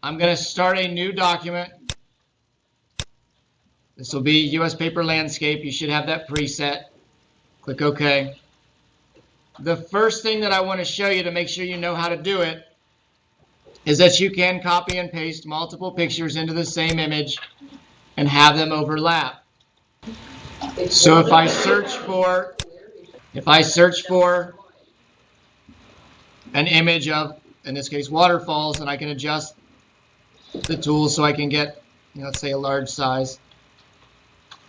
I'm going to start a new document. This will be US paper landscape. You should have that preset. Click OK. The first thing that I want to show you to make sure you know how to do it is that you can copy and paste multiple pictures into the same image and have them overlap. So if I search for an image of, in this case, waterfalls, and I can adjust the tool so I can get, let's say, a large size.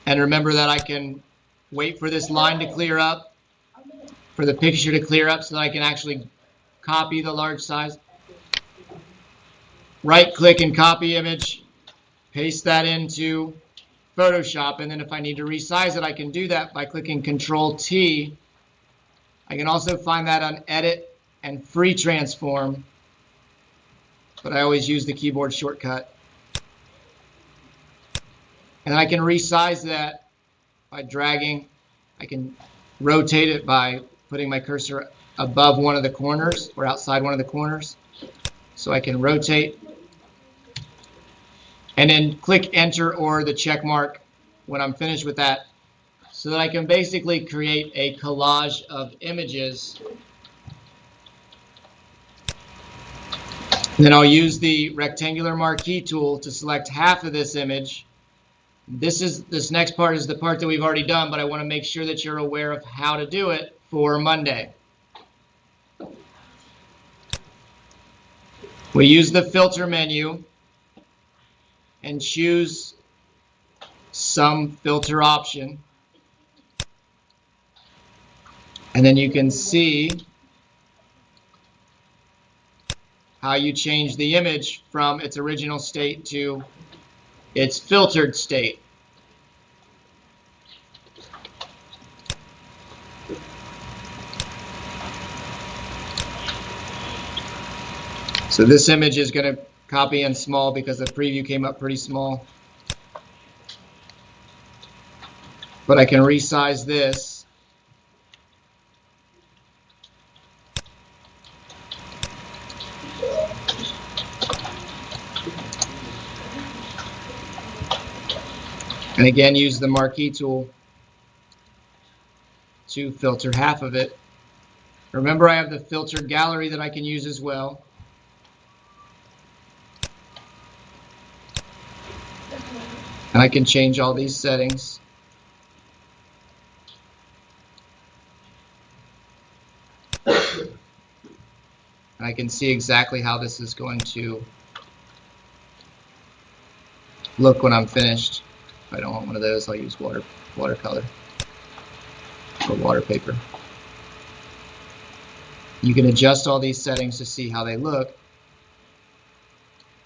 And remember that I can wait for this line to clear up, for the picture to clear up so that I can actually copy the large size. Right click and copy image, paste that into Photoshop, and then if I need to resize it, I can do that by clicking Control T. I can also find that on Edit and Free Transform, but I always use the keyboard shortcut. And I can resize that by dragging. I can rotate it by putting my cursor above one of the corners or outside one of the corners. So I can rotate and then click Enter or the check mark when I'm finished with that, so that I can basically create a collage of images. And then I'll use the rectangular marquee tool to select half of this image. This next part is the part that we've already done, but I want to make sure that you're aware of how to do it for Monday. We use the filter menu and choose some filter option. And then you can see how you change the image from its original state to its filtered state. So this image is going to copy in small because the preview came up pretty small. But I can resize this. And again, use the marquee tool to filter half of it. Remember, I have the filtered gallery that I can use as well. And I can change all these settings. And I can see exactly how this is going to look when I'm finished. If I don't want one of those, I'll use watercolor or water paper. You can adjust all these settings to see how they look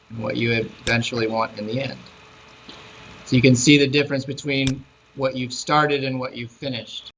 and what you eventually want in the end. So you can see the difference between what you've started and what you've finished.